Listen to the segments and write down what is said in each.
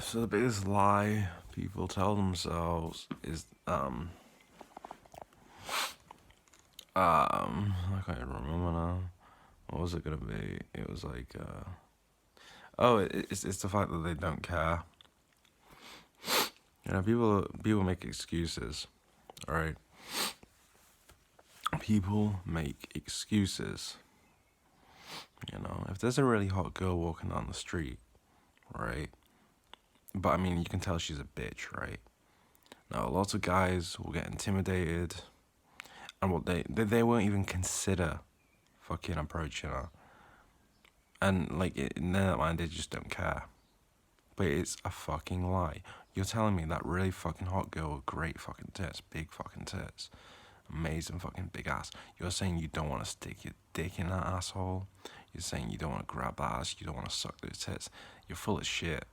So the biggest lie people tell themselves is I can't even remember now. What was it gonna be? It was like it's the fact that they don't care. You know, people make excuses, right? People make excuses. You know, if there's a really hot girl walking down the street, right? But I mean, you can tell she's a bitch, right? Now, lots of guys will get intimidated, and what they won't even consider fucking approaching her, and like in their mind they just don't care. But it's a fucking lie. You're telling me that really fucking hot girl with great fucking tits, big fucking tits, amazing fucking big ass. You're saying you don't want to stick your dick in that asshole. You're saying you don't want to grab that ass. You don't want to suck those tits. You're full of shit.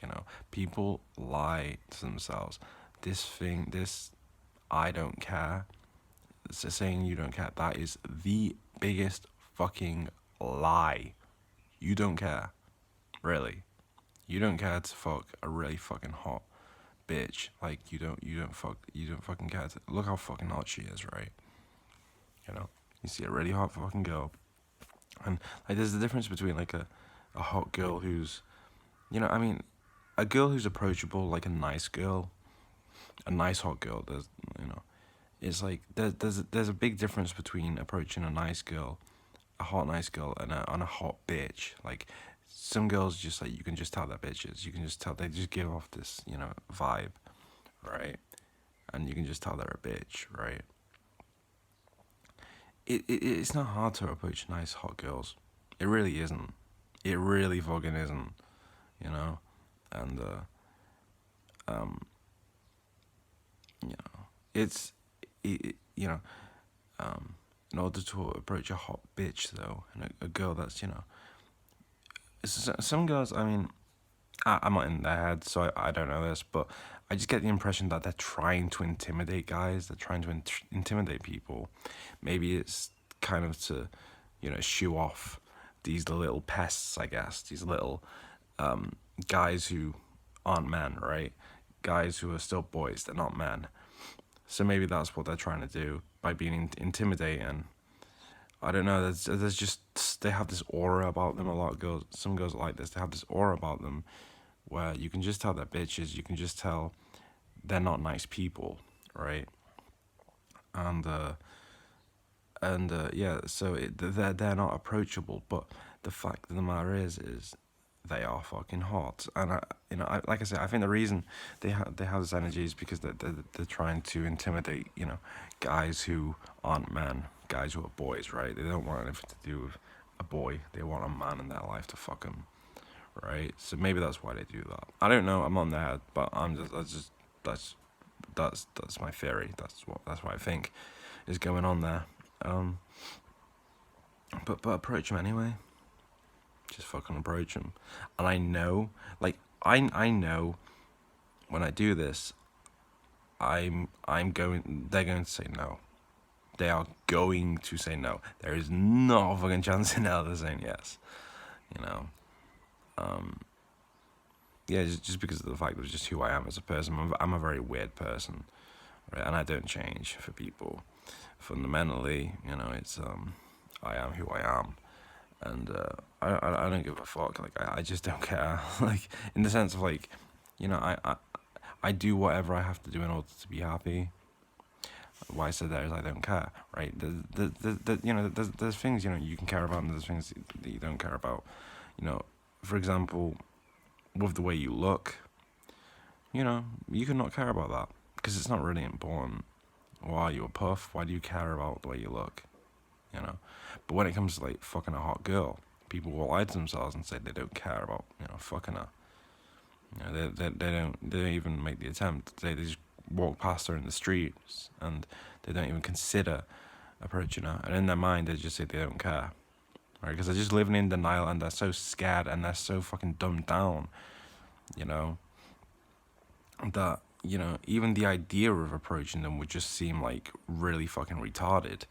You know, people lie to themselves. This I don't care. So saying you don't care, that is the biggest fucking lie. You don't care. Really. You don't care to fuck a really fucking hot bitch. Like you don't fucking care to look how fucking hot she is, right? You know? You see a really hot fucking girl. And like there's the difference between like a hot girl who's I mean, a girl who's approachable, like a nice girl, a nice hot girl, it's like there's a big difference between approaching a nice girl, a hot nice girl, and a hot bitch. Like some girls just like you can just tell they're bitches. You can just tell they just give off this vibe, right? And you can just tell they're a bitch, right? It's not hard to approach nice hot girls. It really isn't. It really fucking isn't. You know, and it's you know in order to approach a hot bitch though, and a girl that's some girls, I mean, I'm not in their head, so I don't know this, but I just get the impression that they're trying to intimidate guys. They're trying to intimidate people. Maybe it's kind of to shoo off these little pests, I guess, these little guys who aren't men, right? Guys who are still boys, they're not men. So maybe that's what they're trying to do by being intimidating. I don't know. There's just they have this aura about them. A lot of girls, some girls are like this. They have this aura about them, where you can just tell they're bitches. You can just tell they're not nice people, right? And yeah, so they're not approachable. But the fact of the matter is they are fucking hot. And like I said, I think the reason they have this energy is because they're trying to intimidate guys who aren't men, guys who are boys, right? They don't want anything to do with a boy. They want a man in their life to fuck them, right? So maybe that's why they do that. I don't know. I'm on their head, but that's my theory. That's what I think is going on there. But approach them anyway. Just fucking approach them. And I know, like I know, when I do this, they're going to say no. They are going to say no. There is no fucking chance in hell they're saying yes. Yeah, just because of the fact of just who I am as a person. I'm a very weird person, right? And I don't change for people. Fundamentally, it's I am who I am, and I don't give a fuck. Like I just don't care. Like in the sense of like, I do whatever I have to do in order to be happy. Why I said that is I don't care, right? There's things you can care about, and there's things that you don't care about. For example, with the way you look, you can not care about that because it's not really important. Why are you a puff? Why do you care about the way you look? But when it comes to like fucking a hot girl, people will lie to themselves and say they don't care about fucking her. They don't even make the attempt. They just walk past her in the streets and they don't even consider approaching her. And in their mind, they just say they don't care, right? Because they're just living in denial and they're so scared and they're so fucking dumbed down, that even the idea of approaching them would just seem like really fucking retarded.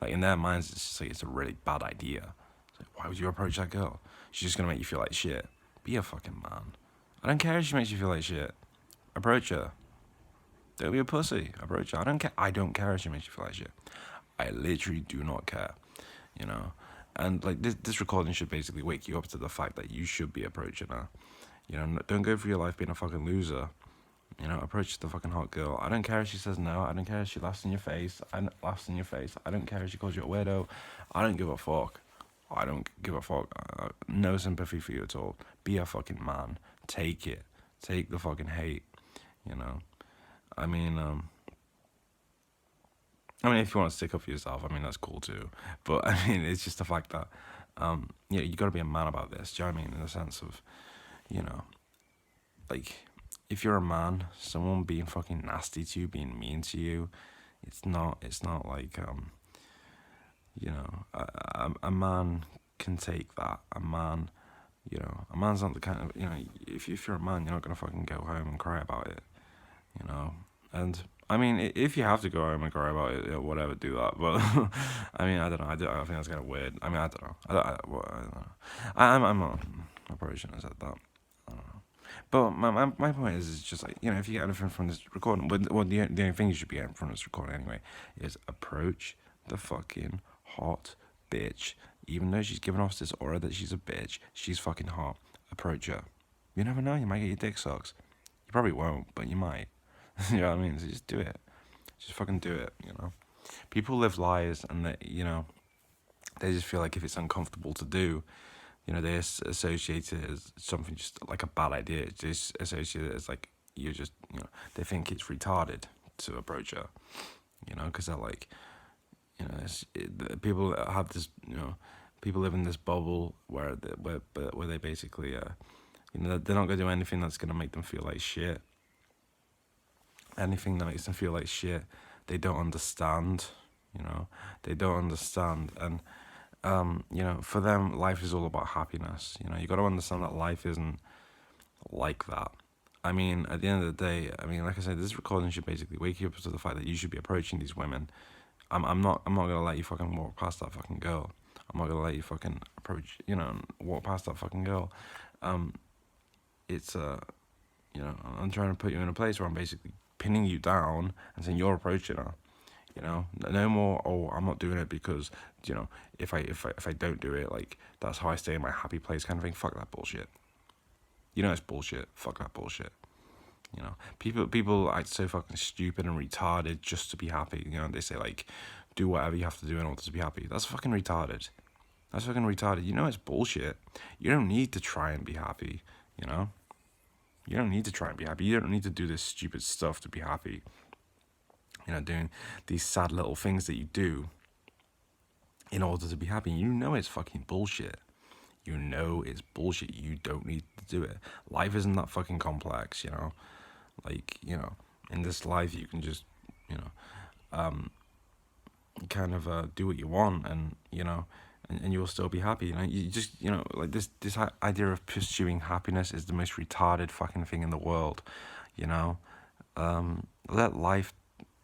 Like in their minds, it's just like it's a really bad idea. It's like, why would you approach that girl? She's just gonna make you feel like shit. Be a fucking man. I don't care if she makes you feel like shit. Approach her. Don't be a pussy. Approach her. I don't care. I don't care if she makes you feel like shit. I literally do not care. You know, and like this recording should basically wake you up to the fact that you should be approaching her. You know, don't go through your life being a fucking loser. You know, approach the fucking hot girl. I don't care if she says no. I don't care if she laughs in your face. Laughs in your face. I don't care if she calls you a weirdo. I don't give a fuck. I don't give a fuck. No sympathy for you at all. Be a fucking man. Take it. Take the fucking hate. You know. I mean, if you want to stick up for yourself, I mean, that's cool too. But I mean, it's just the fact that, you got to be a man about this. Do you know what I mean? In the sense of, you know, like, if you're a man, someone being fucking nasty to you, being mean to you, it's not like, you know, a man can take that. A man, you know, a man's not the kind of, you know, if you're a man, you're not going to fucking go home and cry about it, you know. And I mean, if you have to go home and cry about it, whatever, do that. But I mean, I don't know. I think that's kind of weird. I mean, I don't know. I don't know. I'm not. I probably shouldn't have said that. I don't know. But my point is just like, you know, if you get anything from this recording, well, the only thing you should be getting from this recording anyway is approach the fucking hot bitch. Even though she's giving off this aura that she's a bitch, she's fucking hot. Approach her. You never know. You might get your dick sucked. You probably won't, but you might. You know what I mean? So just do it. Just fucking do it, you know? People live lies and they, you know, they just feel like if it's uncomfortable to do, you know, they associate it as something just like a bad idea. They just associate it as like, you're just, you know, they think it's retarded to approach her, you know, because they're like, you know, people have this, you know, people live in this bubble where they basically, you know, they're not going to do anything that's going to make them feel like shit. Anything that makes them feel like shit, they don't understand, you know, they don't understand. And, you know, for them, life is all about happiness. You know, you got to understand that life isn't like that. I mean, at the end of the day, I mean, like I said, this recording should basically wake you up to the fact that you should be approaching these women. I'm not gonna let you fucking walk past that fucking girl. I'm not gonna let you fucking approach, you know, walk past that fucking girl. It's you know, I'm trying to put you in a place where I'm basically pinning you down and saying you're approaching her. You know, no more. Oh, I'm not doing it because, you know, if I don't do it, like, that's how I stay in my happy place, kind of thing. Fuck that bullshit. You know it's bullshit. Fuck that bullshit. You know, people act so fucking stupid and retarded just to be happy. You know, they say like, do whatever you have to do in order to be happy. That's fucking retarded. That's fucking retarded. You know it's bullshit. You don't need to try and be happy. You know, you don't need to try and be happy. You don't need to do this stupid stuff to be happy. You know, doing these sad little things that you do in order to be happy. You know it's fucking bullshit. You know it's bullshit. You don't need to do it. Life isn't that fucking complex, you know? Like, you know, in this life you can just, you know, kind of do what you want and, you know, and you'll still be happy. You know, you just, you know, like this idea of pursuing happiness is the most retarded fucking thing in the world, you know? Let life,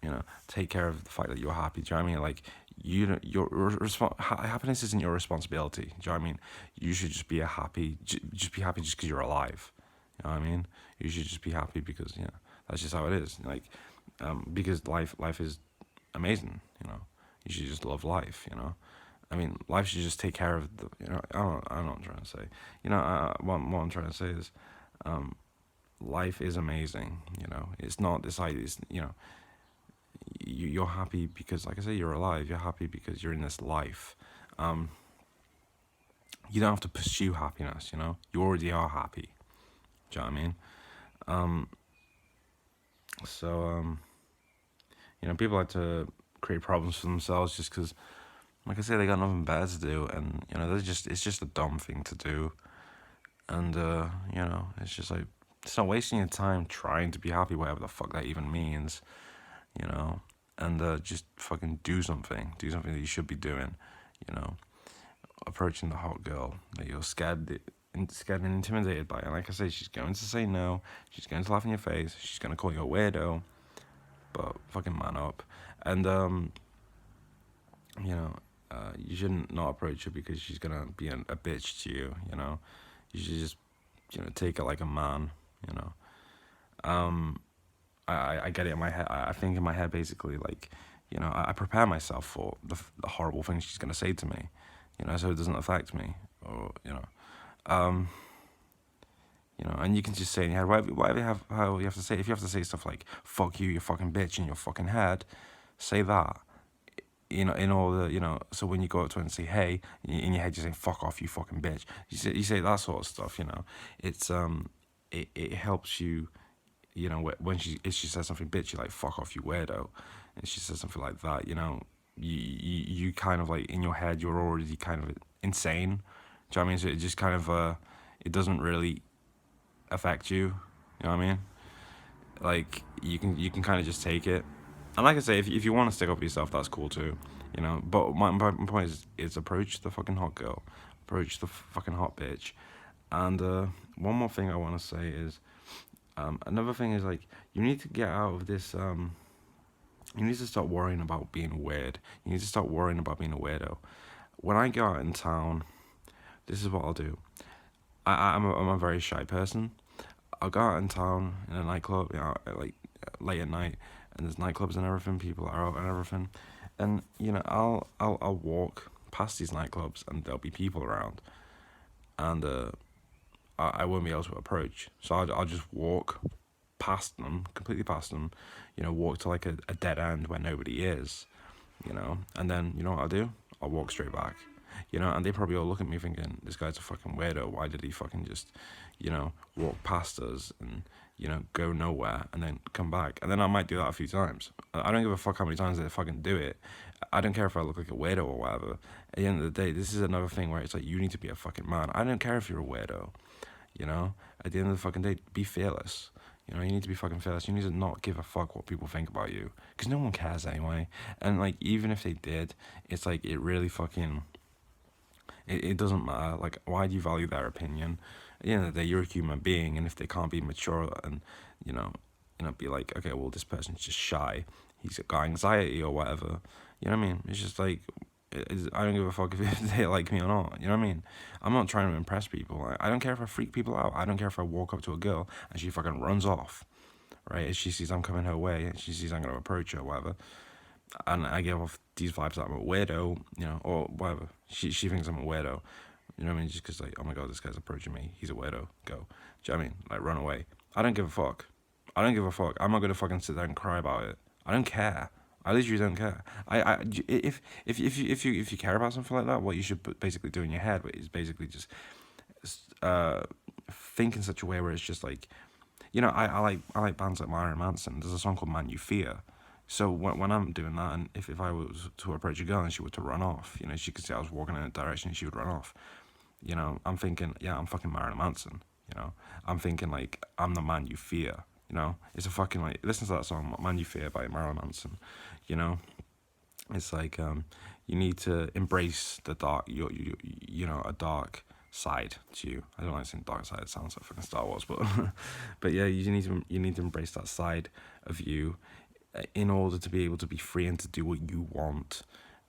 you know, take care of the fact that you're happy. Do you know what I mean? Like, happiness isn't your responsibility. Do you know what I mean? You should just be just be happy just because you're alive. You know what I mean? You should just be happy because, you know, that's just how it is. Like, because life is amazing. You know, you should just love life. You know, I mean, life should just take care of the. You know, I don't know what I'm trying to say. You know, what I'm trying to say is, life is amazing. You know, it's not this idea. You know. You're happy because, like I say, you're alive. You're happy because you're in this life. You don't have to pursue happiness, you know? You already are happy. Do you know what I mean? You know, people like to create problems for themselves just because, like I say, they got nothing better to do. And, you know, it's just a dumb thing to do. And, you know, it's just like, it's not wasting your time trying to be happy, whatever the fuck that even means. You know, and just fucking do something that you should be doing, you know, approaching the hot girl that you're scared and intimidated by. And like I say, she's going to say no, she's going to laugh in your face, she's going to call you a weirdo, but fucking man up. And, you know, you shouldn't not approach her because she's going to be a bitch to you, you know. You should just, you know, take it like a man, you know. I get it in my head. I think in my head basically like, I prepare myself for the horrible things she's gonna say to me, so it doesn't affect me, or and you can just say in your head whatever you have, how you have to say. If you have to say stuff like "fuck you, you fucking bitch" in your fucking head, say that. In order, so when you go up to her and say "hey," in your head you say "fuck off, you fucking bitch." You say that sort of stuff. It's it helps you. When if she says something bitchy like "fuck off, you weirdo," and she says something like that, you kind of like in your head you're already kind of insane. Do you know what I mean? So it just kind of it doesn't really affect you. You know what I mean? Like you can kind of just take it. And like I say, if you want to stick up for yourself, that's cool too. But my point is approach the fucking hot girl, approach the fucking hot bitch. And one more thing I want to say is, another thing is like you need to get out of this. You need to stop worrying about being weird. You need to stop worrying about being a weirdo. When I go out in town, this is what I'll do. I'm a very shy person. I'll go out in town in a nightclub, like late at night, and there's nightclubs and everything. People are out and everything, and I'll walk past these nightclubs and there'll be people around, and I won't be able to approach. So I'll just walk past them, completely past them, walk to like a dead end where nobody is, and then you know what I'll do? I'll walk straight back. And they probably all look at me thinking, this guy's a fucking weirdo. Why did he fucking just, walk past us and, go nowhere and then come back? And then I might do that a few times. I don't give a fuck how many times they fucking do it. I don't care if I look like a weirdo or whatever. At the end of the day, this is another thing where it's like, you need to be a fucking man. I don't care if you're a weirdo, At the end of the fucking day, be fearless. You need to be fucking fearless. You need to not give a fuck what people think about you. Because no one cares anyway. And, like, even if they did, it's like, it really fucking... It doesn't matter. Like, why do you value their opinion? At the end of the day, you're a human being, and if they can't be mature and, be like, okay, well, this person's just shy, he's got anxiety or whatever, you know what I mean? It's just like, I don't give a fuck if they like me or not, you know what I mean? I'm not trying to impress people. I don't care if I freak people out. I don't care if I walk up to a girl and she fucking runs off, right? If she sees I'm coming her way, and she sees I'm going to approach her or whatever, and I give off these vibes that I'm a weirdo, or whatever. She thinks I'm a weirdo, you know what I mean? Just because, like, oh my god, this guy's approaching me, he's a weirdo, go. Do you know what I mean? Like, run away. I don't give a fuck. I don't give a fuck. I'm not gonna fucking sit there and cry about it. I don't care. I literally don't care. If you care about something like that, what you should basically do in your head is basically just think in such a way where it's just like, I like bands like Marilyn Manson. There's a song called Man You Fear. So when I'm doing that, and if I was to approach a girl and she were to run off, she could see I was walking in a direction and she would run off. I'm thinking, yeah, I'm fucking Marilyn Manson. I'm thinking like I'm the man you fear. It's a fucking like listen to that song, Man You Fear by Marilyn Manson. It's like you need to embrace the dark, a dark side to you. I don't like saying dark side. It sounds like fucking Star Wars, but but yeah, you need to embrace that side of you in order to be able to be free and to do what you want.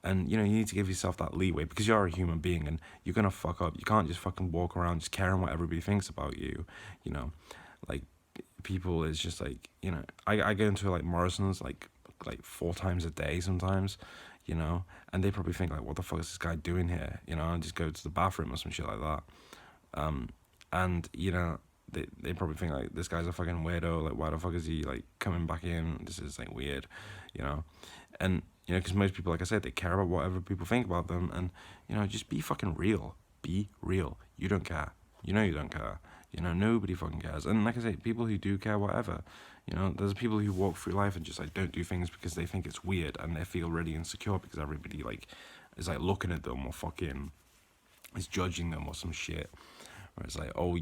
And, you need to give yourself that leeway because you're a human being and you're going to fuck up. You can't just fucking walk around just caring what everybody thinks about you, Like, people is just like, I go into, like, Morrison's, like 4 times a day sometimes, and they probably think, like, what the fuck is this guy doing here, and just go to the bathroom or some shit like that. And, they probably think like this guy's a fucking weirdo, like why the fuck is he like coming back in, this is like weird, and because most people, like I said, they care about whatever people think about them, and just be fucking real. Be real. You don't care. You don't care. Nobody fucking cares. And like I say, people who do care, whatever, there's people who walk through life and just like don't do things because they think it's weird and they feel really insecure because everybody like is like looking at them or fucking is judging them or some shit. Where it's like, oh,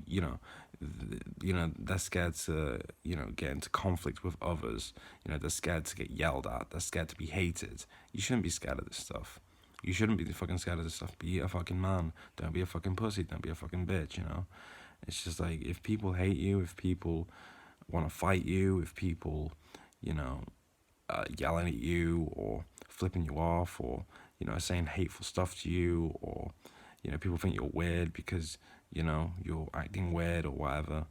they're scared to, get into conflict with others. They're scared to get yelled at. They're scared to be hated. You shouldn't be scared of this stuff. You shouldn't be fucking scared of this stuff. Be a fucking man. Don't be a fucking pussy. Don't be a fucking bitch, It's just like, if people hate you, if people want to fight you, if people, yelling at you or flipping you off or, saying hateful stuff to you or, people think you're weird because, you're acting weird or whatever,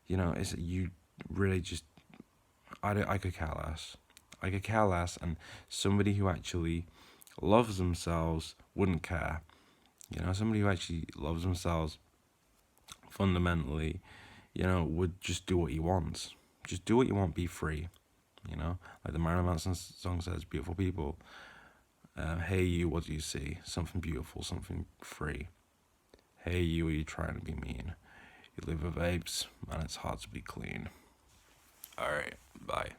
You know, it's you really just I could care less. I could care less, and somebody who actually loves themselves wouldn't care. You know, somebody who actually loves themselves fundamentally, you know, would just do what he wants. Just do what you want, be free. You know, like the Marilyn Manson song says, "Beautiful people, hey you, what do you see? Something beautiful, something free. Hey you, are you trying to be mean? You live with apes, and it's hard to be clean." All right, bye.